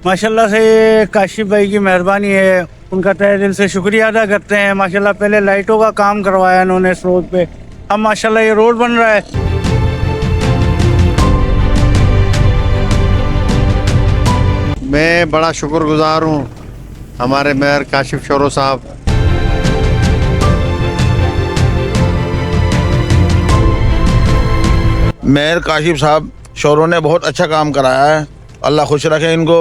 माशाल्लाह से ये काशिफ भाई की मेहरबानी है, उनका तहे दिल से शुक्रिया अदा करते हैं। माशाल्लाह पहले लाइटों का काम करवाया इन्होंने इस रोड पे, अब माशाल्लाह ये रोड बन रहा है। मैं बड़ा शुक्रगुजार हूँ हमारे मेयर काशिफ शोरो साहब। मेयर काशिफ साहब शोरों ने बहुत अच्छा काम कराया है, अल्लाह खुश रखे इनको।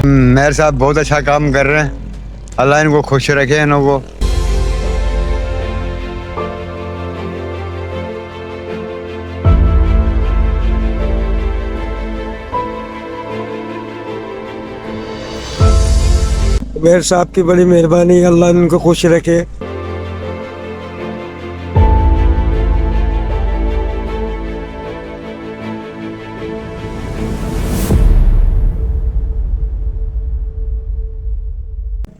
मेयर साहब बहुत अच्छा काम कर रहे हैं, अल्लाह इनको खुश रखे इन्हों को। मेयर साहब की बड़ी मेहरबानी, अल्लाह इनको खुश रखे।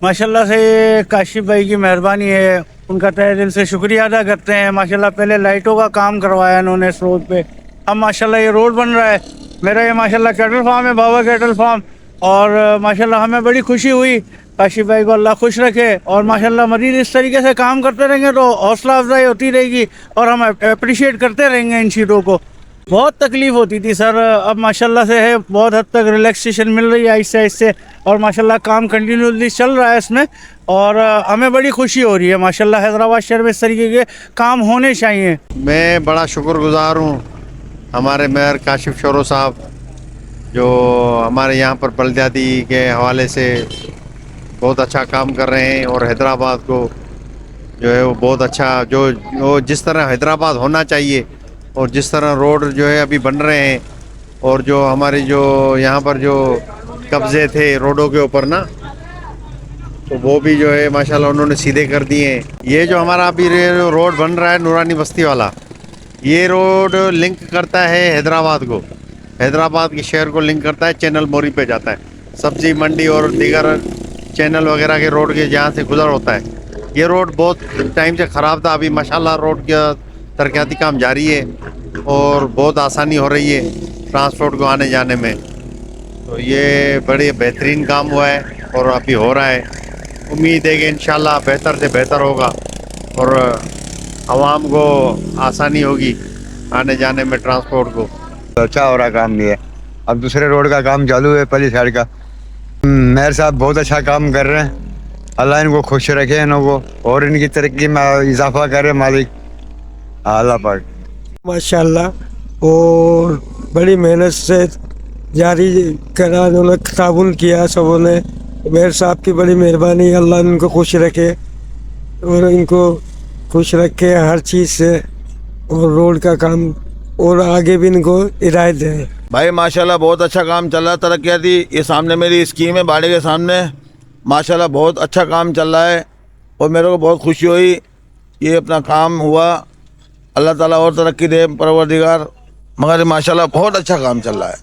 माशाल्लाह से ये काशिफ भाई की मेहरबानी है, उनका तहे दिल से शुक्रिया अदा करते हैं। माशाल्लाह पहले लाइटों का काम करवाया इन्होंने इस रोड पे, अब माशाल्लाह ये रोड बन रहा है। मेरा ये माशाल्लाह कैटल फार्म है, बाबा कैटल फार्म, और माशाल्लाह हमें बड़ी खुशी हुई। काशिफ भाई को अल्लाह खुश रखे, और माशाल्लाह मरीज इस तरीके से काम करते रहेंगे तो हौसला अफजाई होती रहेगी और हम अप्रिशिएट करते रहेंगे इन चीज़ों को। बहुत तकलीफ़ होती थी सर, अब माशाल्लाह से है बहुत हद तक रिलैक्सेशन मिल रही है आहिस्ते आहिस्ते, और माशाल्लाह काम कंटिन्यूसली चल रहा है इसमें, और हमें बड़ी खुशी हो रही है। माशाल्लाह हैदराबाद शहर में इस तरीके के काम होने चाहिए। मैं बड़ा शुक्रगुजार हूँ हमारे मेयर काशिफ शोरो साहब, जो हमारे यहाँ पर बलदियाती के हवाले से बहुत अच्छा काम कर रहे हैं, और हैदराबाद को जो है वो बहुत अच्छा जो जिस तरह हैदराबाद होना चाहिए और जिस तरह रोड जो है अभी बन रहे हैं, और जो हमारे जो यहाँ पर जो कब्जे थे रोडों के ऊपर ना, तो वो भी जो है माशाल्लाह उन्होंने सीधे कर दिए हैं। ये जो हमारा अभी रोड बन रहा है नूरानी बस्ती वाला, ये रोड लिंक करता है हैदराबाद को, हैदराबाद के शहर को लिंक करता है, चैनल मोरी पे जाता है, सब्जी मंडी और दीगर चैनल वगैरह के रोड के जहाँ से गुजर होता है। ये रोड बहुत टाइम से ख़राब था, अभी माशाल्लाह रोड का तरक्याती काम जारी है और बहुत आसानी हो रही है ट्रांसपोर्ट को आने जाने में। तो ये बड़े बेहतरीन काम हुआ है और अभी हो रहा है। उम्मीद है कि इंशाल्लाह बेहतर से बेहतर होगा और आवाम को आसानी होगी आने जाने में ट्रांसपोर्ट को। अच्छा हो रहा काम ये, अब दूसरे रोड का काम चालू है पहली साइड का। मेयर साहब बहुत अच्छा काम कर रहे हैं, अल्लाह इनको खुश रखे इन्हों को, और इनकी तरक्की में इजाफा करे मालिक अल्लाह पाक। माशाल्लाह, और बड़ी मेहनत से जारी करा, उन्होंने ताउन किया सबों ने। मेयर साहब की बड़ी मेहरबानी, अल्लाह इनको खुश रखे और इनको खुश रखे हर चीज़ से, और रोड का काम और आगे भी इनको हिदायत दें। भाई माशाल्लाह बहुत अच्छा काम चल रहा है तरक्याती। ये सामने मेरी स्कीम है बाड़े के सामने, माशाल्लाह बहुत अच्छा काम चल रहा है और मेरे को बहुत खुशी हुई ये अपना काम हुआ। अल्लाह ताला और तरक्की दे परवरदिगार, मगर माशाल्लाह बहुत अच्छा काम चल रहा है।